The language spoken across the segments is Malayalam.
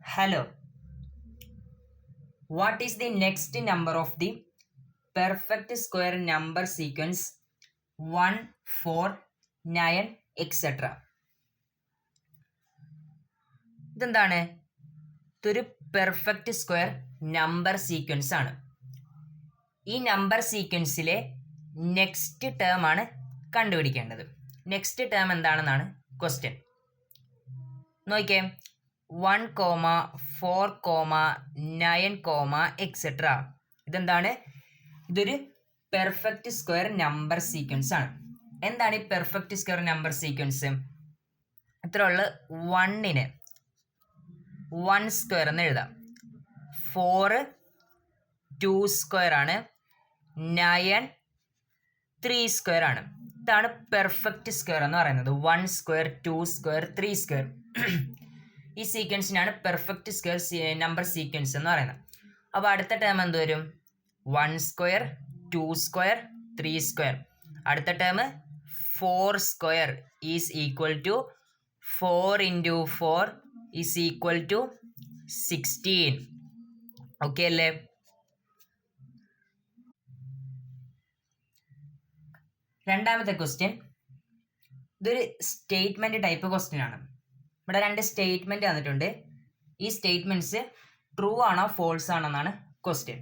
Hello. What is the next number of the perfect square number sequence 1, 4, 9, etc.? ഇതെന്താണ്? ഇതൊരു പെർഫെക്റ്റ് സ്ക്വയർ നമ്പർ സീക്വൻസ് ആണ്. ഈ നമ്പർ സീക്വൻസിലെ നെക്സ്റ്റ് ടേം ആണ് കണ്ടുപിടിക്കേണ്ടത്. നെക്സ്റ്റ് ടേം എന്താണെന്നാണ് ക്വസ്റ്റ്യൻ. നോക്കിയേ, 1, 4, 9, എക്സെട്ര. ഇതെന്താണ്? ഇതൊരു പെർഫെക്റ്റ് സ്ക്വയർ നമ്പർ സീക്വൻസ് ആണ്. എന്താണ് ഈ പെർഫെക്റ്റ് സ്ക്വയർ നമ്പർ സീക്വൻസ്? ഇത്ര ഉള്ള 1ന് 1 സ്ക്വയർ എന്ന് എഴുതാം, 4 2 സ്ക്വയർ ആണ്, 9 3 സ്ക്വയർ ആണ്. ഇതാണ് പെർഫെക്റ്റ് സ്ക്വയർ എന്ന് പറയുന്നത്. 1 സ്ക്വയർ, 2 സ്ക്വയർ, 3 സ്ക്വയർ. ഈ സീക്വൻസിനാണ് പെർഫെക്റ്റ് സ്ക്വയർ നമ്പർ സീക്വൻസ് എന്ന് പറയുന്നത്. അപ്പോൾ അടുത്ത ടേം എന്ത് വരും? 1 സ്ക്വയർ, 2 സ്ക്വയർ, 3 സ്ക്വയർ. അടുത്ത term 4 square is equal to 4 into 4 is equal to 16. Okay അല്ലേ? രണ്ടാമത്തെ ക്വസ്റ്റ്യൻ, ഇതൊരു സ്റ്റേറ്റ്മെന്റ് ടൈപ്പ് ക്വസ്റ്റ്യൻ ആണ്. ഇവിടെ 2 സ്റ്റേറ്റ്മെന്റ് തന്നിട്ടുണ്ട്. ഈ സ്റ്റേറ്റ്മെന്റ്സ് ട്രൂ ആണോ ഫോൾസ് ആണോ എന്നാണ് ക്വസ്റ്റ്യൻ.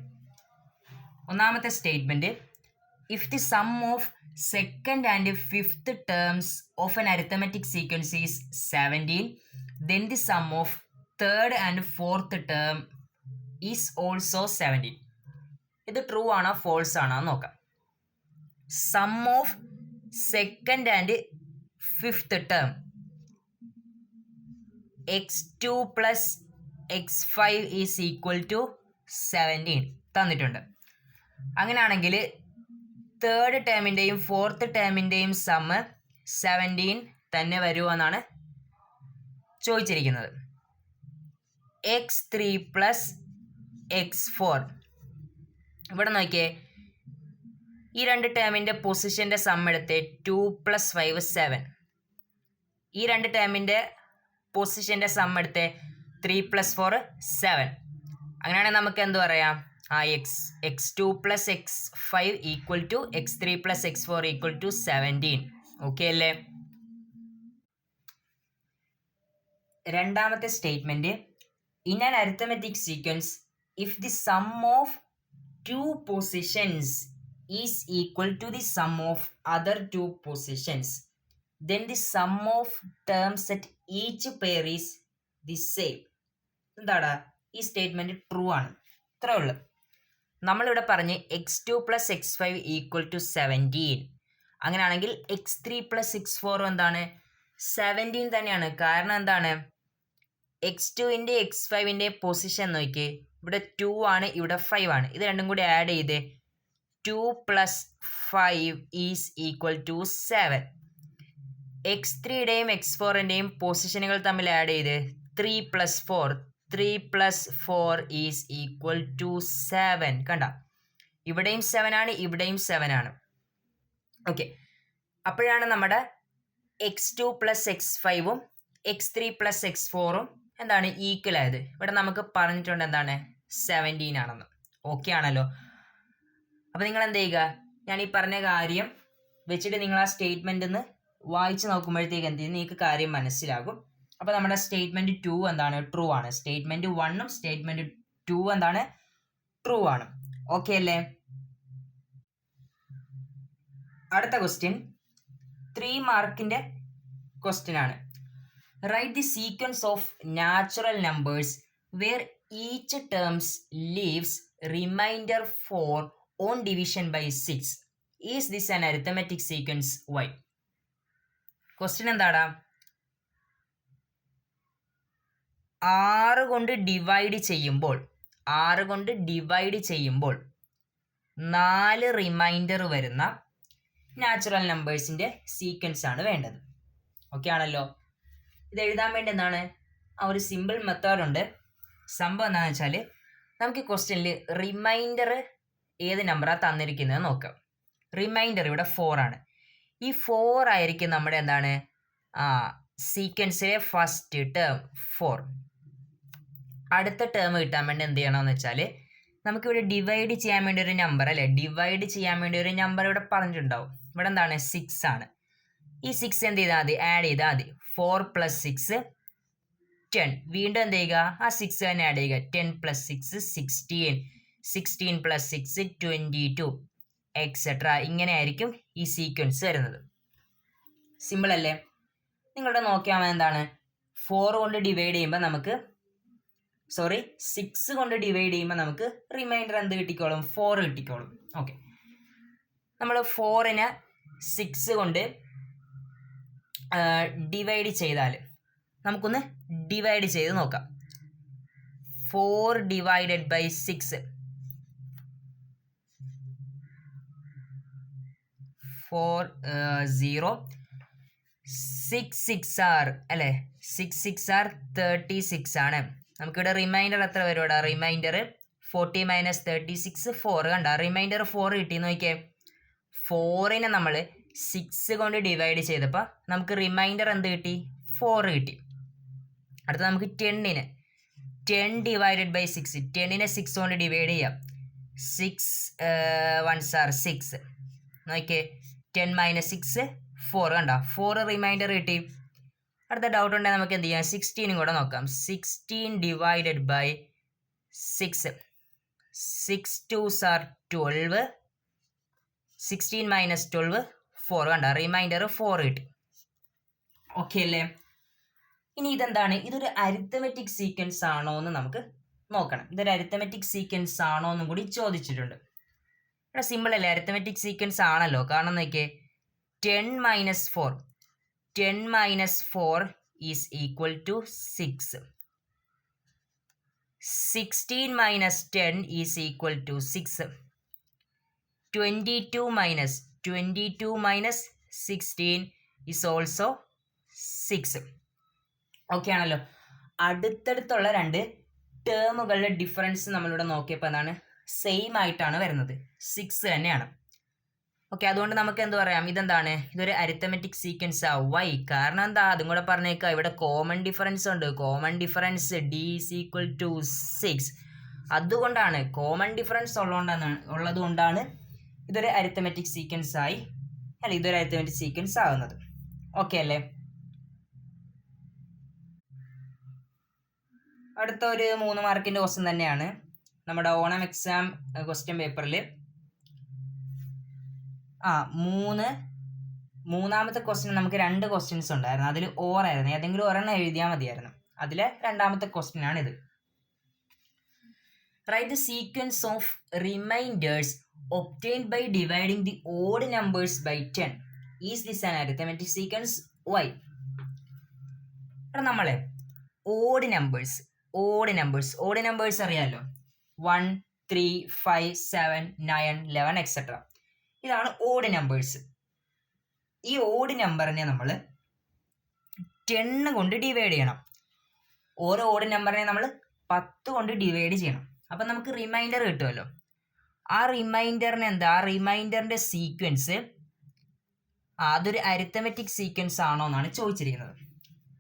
ഒന്നാമത്തെ statement, if the sum of second and fifth terms of N arithmetic sequence is 17, then the sum of third and fourth term is also 17. ഇത് ട്രൂ ആണോ ഫോൾസ് ആണോ എന്ന് നോക്കാം. Sum of second and fifth term x2 plus x5 is equal to 17 തന്നിട്ടുണ്ട്. അങ്ങനെയാണെങ്കിൽ തേർഡ് ടേമിൻ്റെയും ഫോർത്ത് ടേമിൻ്റെയും സമ്മ് 17 തന്നെ വരുമോ ചോദിച്ചിരിക്കുന്നത്. x3 plus x4. ഇവിടെ നോക്കിയേ, ഈ 2 ടേമിൻ്റെ പൊസിഷൻ്റെ സം എടുത്ത് 2 പ്ലസ് 5 7. ഈ 2 ടേമിൻ്റെ പൊസിഷൻ്റെ സം എടുത്ത് 3 പ്ലസ് 4 7. അങ്ങനെയാണെങ്കിൽ നമുക്ക് എന്ത് പറയാം? x2 plus x5 equal to x3 plus x4 equal to 17. Okay അല്ലേ? രണ്ടാമത്തെ statement, in an arithmetic sequence if the sum of 2 positions is equal to the sum of other 2 positions, then the sum of terms at each pair is the same. എന്താടാ? ഈ സ്റ്റേറ്റ്മെന്റ് ട്രൂ ആണ്. ഇത്രേ ഉള്ളൂ. നമ്മളിവിടെ പറഞ്ഞ് x2 plus x5 equal to 17. അങ്ങനെയാണെങ്കിൽ x3 പ്ലസ് x4 എന്താണ്? 17 തന്നെയാണ്. കാരണം എന്താണ്? x2ൻ്റെ x5ൻ്റെ പൊസിഷൻ നോക്കി, ഇവിടെ 2 ആണ്, ഇവിടെ 5 ആണ്. ഇത് രണ്ടും കൂടി ആഡ് ചെയ്ത് 2 പ്ലസ് 5 ഈസ് ഈക്വൽ ടു 7. x3യുടെയും x4ൻ്റെയും പൊസിഷനുകൾ തമ്മിൽ ആഡ് ചെയ്ത് 3 പ്ലസ് 4 ഈസ് ഈക്വൽ ടു 7. കണ്ട, ഇവിടെയും 7 ആണ്, ഇവിടെയും 7 ആണ്. ഓക്കെ, അപ്പോഴാണ് നമ്മുടെ x2 പ്ലസ് x5ഉം x3 പ്ലസ് x4ഉം എന്താണ് ഈക്വൽ ആയത്. ഇവിടെ നമുക്ക് പറഞ്ഞിട്ടുണ്ട് എന്താണ്? 17 ആണെന്ന്. ഓക്കെ ആണല്ലോ? അപ്പോൾ നിങ്ങൾ എന്ത് ചെയ്യുക, ഞാൻ ഈ പറഞ്ഞ കാര്യം വെച്ചിട്ട് നിങ്ങൾ ആ സ്റ്റേറ്റ്മെന്റ് ഒന്ന് വായിച്ച് നോക്കുമ്പോഴത്തേക്ക് എന്ത് ചെയ്യും, നിങ്ങൾക്ക് കാര്യം മനസ്സിലാകും. അപ്പോൾ നമ്മുടെ സ്റ്റേറ്റ്മെന്റ് 2 എന്താണ്? ട്രൂ ആണ്. സ്റ്റേറ്റ്മെന്റ് 1ഉം സ്റ്റേറ്റ്മെന്റ് 2 എന്താണ്? ട്രൂ ആണ്. ഓക്കെ അല്ലേ? അടുത്ത ക്വസ്റ്റ്യൻ 3 മാർക്കിന്റെ ക്വസ്റ്റ്യൻ ആണ്. Write the sequence of natural numbers where each terms leaves remainder 4 on division by 6. Is this an arithmetic sequence? Why? Question എന്താടാ? 6 കൊണ്ട് ഡിവൈഡ് ചെയ്യുമ്പോൾ 4 റിമൈൻഡർ വരുന്ന നാച്ചുറൽ നമ്പേഴ്സിൻ്റെ സീക്വൻസ് ആണ് വേണ്ടത്. ഓക്കെ ആണല്ലോ? ഇത് എഴുതാൻ വേണ്ടി എന്താണ്, ആ ഒരു സിമ്പിൾ മെത്തേഡ് ഉണ്ട്. സംഭവം എന്താണെന്ന് വെച്ചാൽ, നമുക്ക് ക്വസ്റ്റ്യനിൽ റിമൈൻഡർ ഏത് നമ്പറാണ് തന്നിരിക്കുന്നത് നോക്കാം. റിമൈൻഡർ ഇവിടെ 4 ആണ്. ഈ 4 ആയിരിക്കും നമ്മുടെ എന്താണ് സീക്വൻസിലെ ഫസ്റ്റ് ടേം 4. അടുത്ത ടേം കിട്ടാൻ വേണ്ടി എന്ത് ചെയ്യണമെന്ന് വെച്ചാൽ നമുക്കിവിടെ ഡിവൈഡ് ചെയ്യാൻ വേണ്ടി ഒരു നമ്പർ അല്ലേ, ഡിവൈഡ് ചെയ്യാൻ വേണ്ടി ഒരു നമ്പർ ഇവിടെ പറഞ്ഞിട്ടുണ്ടാവും. ഇവിടെ എന്താണ് 6 ആണ്. ഈ 6 എന്ത് ചെയ്താൽ മതി, ആഡ് ചെയ്താൽ മതി. 4 + 6 10. വീണ്ടും എന്ത് ചെയ്യുക, ആ 6 തന്നെ ആഡ് ചെയ്യുക. 10 + 6 16, 16 + 6 22 എക്സെട്ര. ഇങ്ങനെ ആയിരിക്കും ഈ സീക്വൻസ് വരുന്നത്. സിമ്പിൾ അല്ലേ? നിങ്ങളുടെ നോക്കിയാൽ എന്താണ്, 4 കൊണ്ട് ഡിവൈഡ് ചെയ്യുമ്പോൾ നമുക്ക് 6 കൊണ്ട് ഡിവൈഡ് ചെയ്യുമ്പോൾ നമുക്ക് റിമൈൻഡർ എന്ത് കിട്ടിക്കോളും, 4 കിട്ടിക്കോളും. ഓക്കെ, നമ്മൾ 4നെ 6 കൊണ്ട് ഡിവൈഡ് ചെയ്താൽ നമുക്കൊന്ന് ഡിവൈഡ് ചെയ്ത് നോക്കാം. 4 ഡിവൈഡഡ് ബൈ 6, 4 0 6 6 ആർ അല്ലേ, 6 6 ആർ 36 ആണ്. നമുക്കിവിടെ റിമൈൻഡർ എത്ര വരും, ഇവിടെ റിമൈൻഡർ 40 - 36 4 കണ്ട, റിമൈൻഡർ 4 കിട്ടി. നോക്കിയേ, 4നെ നമ്മൾ 6 കൊണ്ട് ഡിവൈഡ് ചെയ്തപ്പോൾ നമുക്ക് റിമൈൻഡർ എന്ത് കിട്ടി, 4 കിട്ടി. അടുത്ത നമുക്ക് 10നെ 10 ഡിവൈഡഡ് ബൈ 6, 10നെ 6 കൊണ്ട് ഡിവൈഡ് ചെയ്യാം. 6 1s are 6. നോക്കിയേ, 10 - 6 4 കണ്ട, 4 റിമൈൻഡർ കിട്ടി. അടുത്ത ഡൗട്ട് ഉണ്ടെങ്കിൽ നമുക്ക് എന്ത് ചെയ്യാം, 16 കൂടെ നോക്കാം. 16 ഡിവൈഡഡ് ബൈ 6, 6 2s are 12, 16 - 12 4 കണ്ട, റിമൈൻഡർ 4 കിട്ടി. ഓക്കെ അല്ലേ? ഇനി ഇതെന്താണ്, ഇതൊരു അരിത്തമെറ്റിക് സീക്വൻസ് ആണോ എന്ന് നമുക്ക് നോക്കണം. ഇതൊരു അരിത്തമെറ്റിക് സീക്വൻസ് ആണോ എന്നും കൂടി ചോദിച്ചിട്ടുണ്ട്. ഇവിടെ സിമ്പിൾ അല്ലേ, അരിത്തമെറ്റിക് സീക്വൻസ് ആണല്ലോ. കാരണം നോക്കിയേ, 10 - 4, 10 - 4 is equal to 6. 16 - 10 is equal to 6. 22 - 16 is also 6. Okay ആണല്ലോ. അടുത്തടുത്തുള്ള രണ്ട് ടേമുകളുടെ ഡിഫറൻസ് നമ്മളിവിടെ നോക്കിയപ്പോൾ എന്താണ്, സെയിം ആയിട്ടാണ് വരുന്നത്, 6 തന്നെയാണ്. ഓക്കെ, അതുകൊണ്ട് നമുക്ക് എന്ത് പറയാം, ഇതെന്താണ്, ഇതൊരു അരിത്തമെറ്റിക് സീക്വൻസ് ആ. വൈ? കാരണം എന്താ, അതും കൂടെ പറഞ്ഞേക്കാം. ഇവിടെ കോമൺ ഡിഫറൻസ് ഉണ്ട്. Common difference d = 6. അതുകൊണ്ടാണ്, കോമൺ ഡിഫറൻസ് ഉള്ളത് കൊണ്ടാണ് ഇതൊരു അരിത്തമെറ്റിക് സീക്വൻസ് ആയി, അല്ല ഇതൊരു അരിത്തമെറ്റിക് സീക്വൻസ് ആകുന്നത്. ഓക്കെ അല്ലേ? അടുത്ത ഒരു 3 മാർക്കിൻ്റെ ക്വസ്റ്റ്യൻ തന്നെയാണ്. നമ്മുടെ ഓണം എക്സാം ക്വസ്റ്റ്യൻ പേപ്പറിൽ മൂന്നാമത്തെ ക്വസ്റ്റ്യൻ നമുക്ക് 2 ക്വസ്റ്റ്യൻസ് ഉണ്ടായിരുന്നു. അതിൽ ഓറായിരുന്നു, ഏതെങ്കിലും ഒരെണ്ണം എഴുതിയാൽ മതിയായിരുന്നു. അതിലെ രണ്ടാമത്തെ ക്വസ്റ്റ്യൻ ആണിത്. Write the sequence of reminders obtained by dividing the odd numbers by 10. Is this an arithmetic sequence? Why? നമ്മളെ ഓഡ് നമ്പേഴ്സ് അറിയാമല്ലോ. 1 3 5 7 9 11 എക്സെട്ര. ഇതാണ് ഓഡ് നമ്പേഴ്സ്. ഈ ഓഡ് നമ്പറിനെ നമ്മൾ 10 കൊണ്ട് ഡിവൈഡ് ചെയ്യണം. ഓരോ ഓഡ് നമ്പറിനെ നമ്മൾ 10 കൊണ്ട് ഡിവൈഡ് ചെയ്യണം. അപ്പം നമുക്ക് റിമൈൻഡർ കിട്ടുമല്ലോ. ആ റിമൈൻഡറിന് എന്താ, ആ റിമൈൻഡറിൻ്റെ സീക്വൻസ് അതൊരു അരിത്തമെറ്റിക് സീക്വൻസ് ആണോ എന്നാണ് ചോദിച്ചിരിക്കുന്നത്.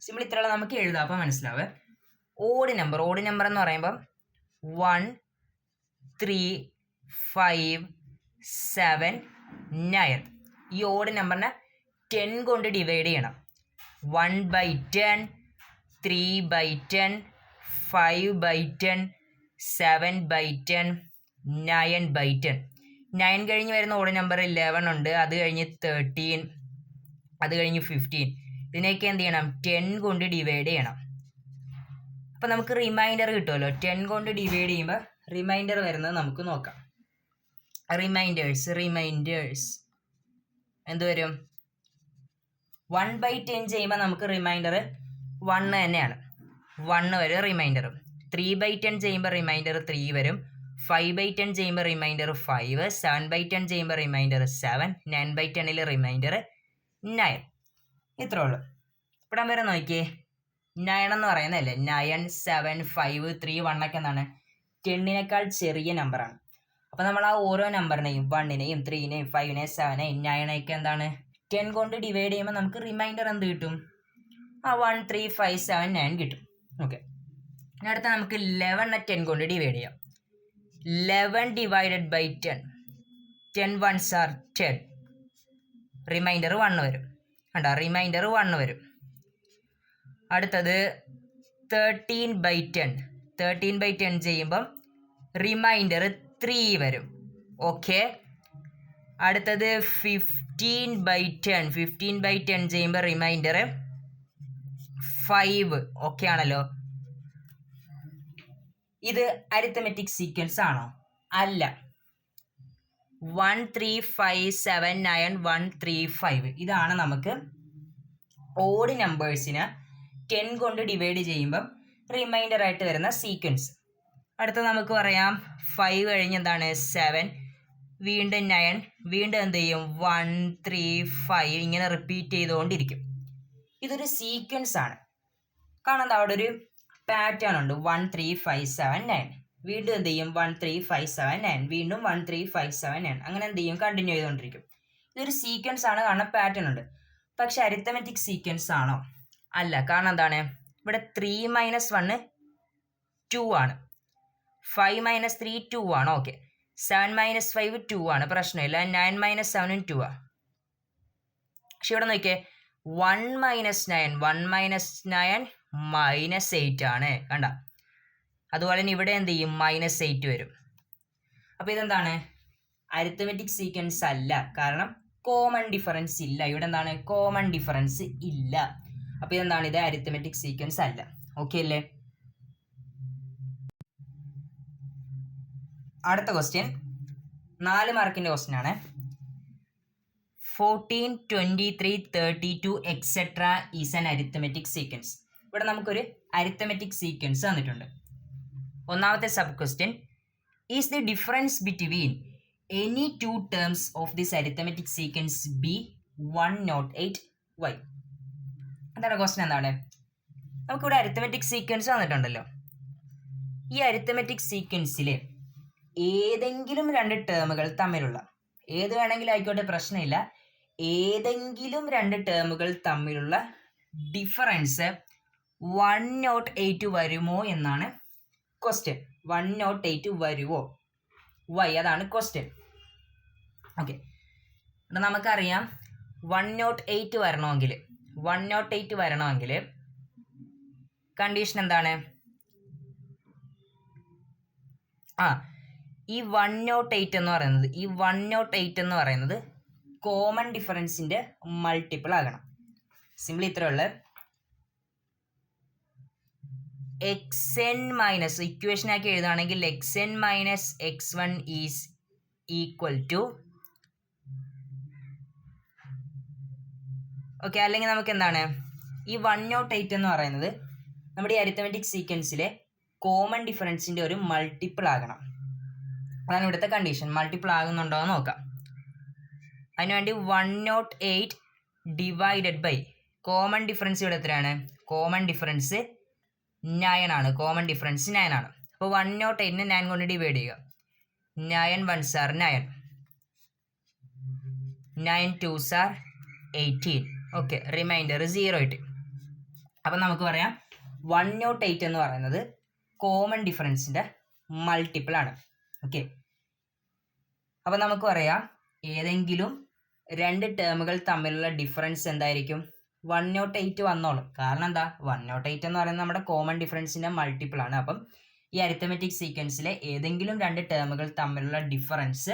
സിമ്പിൾ ഇത്രയുള്ള നമുക്ക് എഴുതാം, അപ്പം മനസ്സിലാവേ. ഓഡ് നമ്പർ എന്ന് പറയുമ്പം 1 3 5 7 9. ഈ ഓഡ് നമ്പറിനെ 10 കൊണ്ട് ഡിവൈഡ് ചെയ്യണം. 1/10, 3/10, 5/10, 7/10, 9/10. 9 കഴിഞ്ഞ് വരുന്ന ഓഡ് നമ്പർ 11 ഉണ്ട്, അത് കഴിഞ്ഞ് 13, അത് കഴിഞ്ഞ് 15. ഇതിനെയൊക്കെ എന്ത് ചെയ്യണം, 10 കൊണ്ട് ഡിവൈഡ് ചെയ്യണം. അപ്പം നമുക്ക് റിമൈൻഡർ കിട്ടുമല്ലോ. 10 കൊണ്ട് ഡിവൈഡ് ചെയ്യുമ്പോൾ റിമൈൻഡർ വരുന്നത് നമുക്ക് നോക്കാം. റിമൈൻഡേഴ്സ് എന്ത് വരും, 1/10 ചെയ്യുമ്പോൾ നമുക്ക് റിമൈൻഡർ 1 തന്നെയാണ്, 1 വരും റിമൈൻഡർ. 3/10 ചെയ്യുമ്പോൾ റിമൈൻഡർ 3 വരും. 5/10 ചെയ്യുമ്പോൾ റിമൈൻഡർ 5, 7/10 ചെയ്യുമ്പോൾ റിമൈൻഡർ 7, 9/10 റിമൈൻഡർ 9. ഇത്രേ ഉള്ളൂ. ഇവിടെ വരെ നോക്കിയേ, 9 എന്ന് പറയുന്നതല്ലേ, 9 7 5 3 1 ഒക്കെ എന്താണ്, 10നേക്കാൾ ചെറിയ നമ്പറാണ്. അപ്പോൾ നമ്മൾ ആ ഓരോ നമ്പറിനെയും 1നെയും 3നെയും 5നെയും 7നെയും 9നെയൊക്കെ എന്താണ് 10 കൊണ്ട് ഡിവൈഡ് ചെയ്യുമ്പോൾ നമുക്ക് റിമൈൻഡർ എന്ത് കിട്ടും, 1 3 5 7 9 കിട്ടും. ഓക്കെ, ഇനി അടുത്ത നമുക്ക് 11 10 കൊണ്ട് ഡിവൈഡ് ചെയ്യാം. 11 divided by 10, 10 ones are 10, remainder 1 വരും. കണ്ടോ, റിമൈൻഡർ 1 വരും. അടുത്തത് 13 ബൈ 10, 13 ബൈ 10 ചെയ്യുമ്പം റിമൈൻഡർ 3 വരും. ഓക്കെ. അടുത്തത് 15 ബൈ 10, 15 ബൈ 10 ചെയ്യുമ്പോൾ റിമൈൻഡർ 5. ഓക്കെ ആണല്ലോ. ഇത് അരിത്തമെറ്റിക് സീക്വൻസ് ആണോ? അല്ല. 1 3 5 7 9 1 3 5 ഇതാണ് നമുക്ക് ഓഡ് നമ്പേഴ്സിനെ 10 കൊണ്ട് ഡിവൈഡ് ചെയ്യുമ്പം റിമൈൻഡർ ആയിട്ട് വരുന്ന സീക്വൻസ്. അടുത്ത നമുക്ക് പറയാം 5 കഴിഞ്ഞ് എന്താണ് 7, വീണ്ടും 9, വീണ്ടും എന്ത് ചെയ്യും 1 3 5 ഇങ്ങനെ റിപ്പീറ്റ് ചെയ്തുകൊണ്ടിരിക്കും. ഇതൊരു സീക്വൻസ് ആണ്. കാണാൻ അവിടെ ഒരു പാറ്റേൺ ഉണ്ട്. 1 3 5 7 9, വീണ്ടും എന്ത് ചെയ്യും 1 3 5 7 9, വീണ്ടും 1 3 5 7 9, അങ്ങനെ എന്ത് ചെയ്യും കണ്ടിന്യൂ ചെയ്തുകൊണ്ടിരിക്കും. ഇതൊരു സീക്വൻസ് ആണ്, കാരണം പാറ്റേൺ ഉണ്ട്. പക്ഷെ അരിത്തമെറ്റിക് സീക്വൻസ് ആണോ? അല്ല. കാരണം എന്താണ്, ഇവിടെ 3 - 1 2 ആണ്, 5 - 3 2 ആണ്. ഓക്കെ. 7 - 5 2 ആണ്, പ്രശ്നമില്ല. 9 - 7 2 ആണ്. പക്ഷെ ഇവിടെ നോക്കിയേ 1 - 9, 1 - 9 -8 ആണ്. കണ്ട. അതുപോലെ തന്നെ ഇവിടെ എന്ത് ചെയ്യും -8 വരും. അപ്പോൾ ഇതെന്താണ്, അരിത്തമെറ്റിക് സീക്വൻസ് അല്ല. കാരണം കോമൺ ഡിഫറൻസ് ഇല്ല. ഇവിടെ എന്താണ്, കോമൺ ഡിഫറൻസ് ഇല്ല. അപ്പോൾ ഇതെന്താണ്, ഇത് അരിത്തമെറ്റിക് സീക്വൻസ് അല്ല. ഓക്കെ അല്ലേ? അടുത്ത ക്വസ്റ്റ്യൻ 4 മാർക്കിൻ്റെ ക്വസ്റ്റ്യൻ ആണ്. 14 23 32 etcetera is an arithmetic sequence. ഇവിടെ നമുക്കൊരു അരിത്തമെറ്റിക് സീക്വൻസ് തന്നിട്ടുണ്ട്. ഒന്നാമത്തെ sub question, is the difference between any 2 terms of this arithmetic sequence be 108 why. എന്താണ് ക്വസ്റ്റ്യൻ? എന്താണ്, നമുക്കിവിടെ അരിത്തമെറ്റിക് സീക്വൻസ് തന്നിട്ടുണ്ടല്ലോ. ഈ അരിത്തമെറ്റിക് സീക്വൻസിൽ ഏതെങ്കിലും 2 ടേമുകൾ തമ്മിലുള്ള, ഏത് വേണമെങ്കിലും ആയിക്കോട്ടെ, പ്രശ്നമില്ല, ഏതെങ്കിലും 2 ടേമുകൾ തമ്മിലുള്ള ഡിഫറൻസ് 108 വരുമോ എന്നാണ് ക്വസ്റ്റ്യൻ. 108 വരുമോ? വൈ, അതാണ് ക്വസ്റ്റ്യൻ. ഓക്കെ. നമുക്കറിയാം 108 വരണമെങ്കിൽ കണ്ടീഷൻ എന്താണ്? ഈ 108 എന്ന് പറയുന്നത് കോമൺ ഡിഫറൻസിൻ്റെ മൾട്ടിപ്പിൾ ആകണം. സിമ്പിൾ ഇത്രയുള്ള xn- ഇക്വേഷൻ ആക്കി എഴുതുകയാണെങ്കിൽ xn - x1 is equal to, okay, അല്ലെങ്കിൽ നമുക്ക് എന്താണ്, ഈ 108 എന്ന് പറയുന്നത് നമ്മുടെ ഈ അരിത്തമെറ്റിക് സീക്വൻസിലെ കോമൺ ഡിഫറൻസിൻ്റെ ഒരു മൾട്ടിപ്പിൾ ആകണം. അതാണ് ഇവിടുത്തെ കണ്ടീഷൻ. മൾട്ടിപ്പിൾ ആകുന്നുണ്ടോ എന്ന് നോക്കാം. അതിനുവേണ്ടി 108 ഡിവൈഡഡ് ബൈ കോമൺ ഡിഫറൻസ് ഇവിടെ എത്രയാണ്? കോമൺ ഡിഫറൻസ് 9 ആണ്. അപ്പോൾ 108നെ 9 കൊണ്ട് ഡിവൈഡ് ചെയ്യുക. 9 1s are 9, 9 2s are 18. Okay. Reminder 0 കിട്ടി. അപ്പം നമുക്ക് പറയാം 108 എന്ന് പറയുന്നത് കോമൺ ഡിഫറൻസിൻ്റെ മൾട്ടിപ്പിൾ ആണ്. ഓക്കെ. അപ്പം നമുക്ക് പറയാം ഏതെങ്കിലും 2 ടേമുകൾ തമ്മിലുള്ള ഡിഫറൻസ് എന്തായിരിക്കും? 108 വന്നോളും. കാരണം എന്താ, 108 എന്ന് പറയുന്നത് നമ്മുടെ കോമൺ ഡിഫറൻസിൻ്റെ മൾട്ടിപ്പിൾ ആണ്. അപ്പം ഈ അരിത്തമെറ്റിക് സീക്വൻസിലെ ഏതെങ്കിലും 2 ടേമുകൾ തമ്മിലുള്ള ഡിഫറൻസ്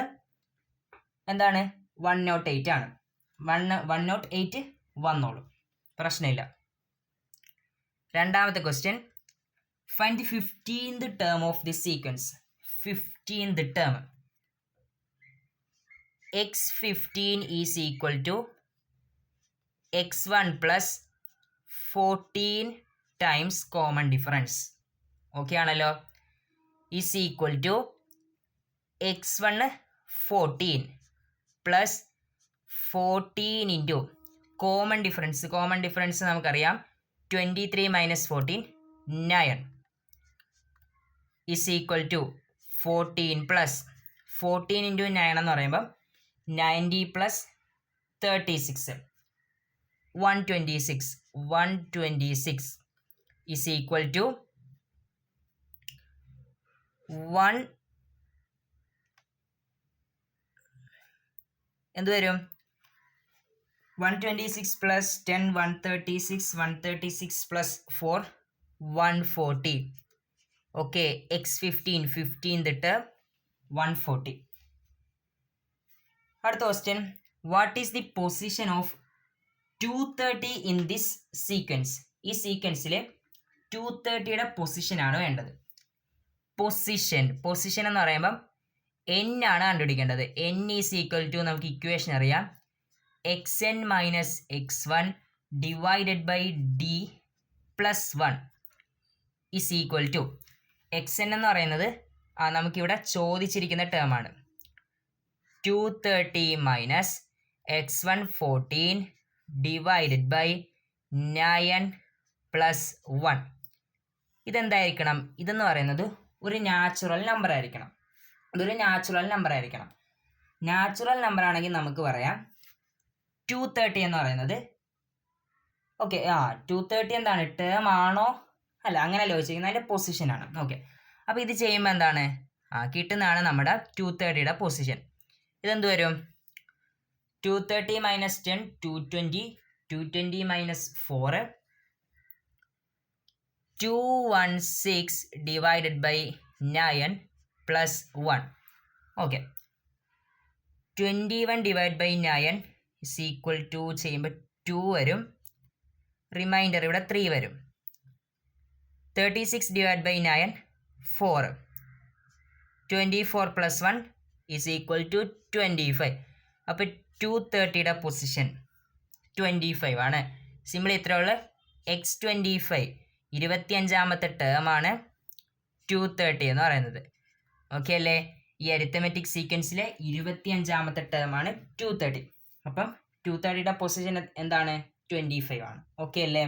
എന്താണ്? 108 ആണ്. 108 വന്നോളും, പ്രശ്നമില്ല. രണ്ടാമത്തെ question, find the 15th term of the sequence. 15th term x15 is equal to x1 plus 14 times common difference. Okay ആണല്ലോ. is equal to x1 14 plus 14 into common difference നമുക്കറിയാം 23 minus 14 9 is equal to 14 plus 14 into 9 എന്ന് പറയുമ്പം 90 plus 36 126 is equal to എന്ത് വരും? 126 plus 10 136 136 plus 4 140. Okay, x15 term 140. അടുത്ത question, what is the position of 230 in this sequence? ഈ സീക്വൻസിൽ 230യുടെ പൊസിഷനാണ് വേണ്ടത്. പൊസിഷൻ എന്ന് പറയുമ്പം n ആണ് കണ്ടുപിടിക്കേണ്ടത്. n ഈസ് ഈക്വൽ ടു, നമുക്ക് ഇക്വേഷൻ അറിയാം, xn minus x1 divided by d plus 1 is equal to, xn എന്ന് പറയുന്നത് നമുക്കിവിടെ ചോദിച്ചിരിക്കുന്ന ടേമാണ്, 230 minus x1 14 divided by 9 plus 1. ഇതെന്തായിരിക്കണം? ഇതെന്ന് പറയുന്നത് ഒരു നാച്ചുറൽ നമ്പർ ആയിരിക്കണം. ഇതൊരു നാച്ചുറൽ നമ്പർ ആയിരിക്കണം. നാച്ചുറൽ നമ്പർ ആണെങ്കിൽ നമുക്ക് പറയാം 230 എന്ന് പറയുന്നത്, ഓക്കെ 230 എന്താണ്, ടേം ആണോ? അല്ല, അങ്ങനെയല്ല ചോദിച്ചിരിക്കുന്നത്, അതിൻ്റെ പൊസിഷനാണ്. ഓക്കെ, അപ്പോൾ ഇത് ചെയ്യുമ്പോൾ എന്താണ് കിട്ടുന്നതാണ് നമ്മുടെ 230യുടെ പൊസിഷൻ. ഇതെന്ത് വരും? 230 minus 10 220, 220 minus 4 216 divided by 9 plus 1. Okay, 21 divide by 9 is equal to ചെയ്യുമ്പോൾ 2 വരും, റിമൈൻഡർ ഇവിടെ 3 വരും. 36 divide by 9 4, 24 plus 1 is equal to 25. അപ്പോൾ 230യുടെ പൊസിഷൻ 25 ആണ്. സിമ്പിൾ ഇത്രയുള്ള x25 25ാമത്തെ ടേമാണ് 230 എന്ന് പറയുന്നത്. ഓക്കെ അല്ലേ? ഈ അരിത്തമെറ്റിക് സീക്വൻസിലെ 25ാമത്തെ ടേമാണ് 230. അപ്പം 230യുടെ പൊസിഷൻ എന്താണ്? 25 ആണ്. ഓക്കെ അല്ലേ?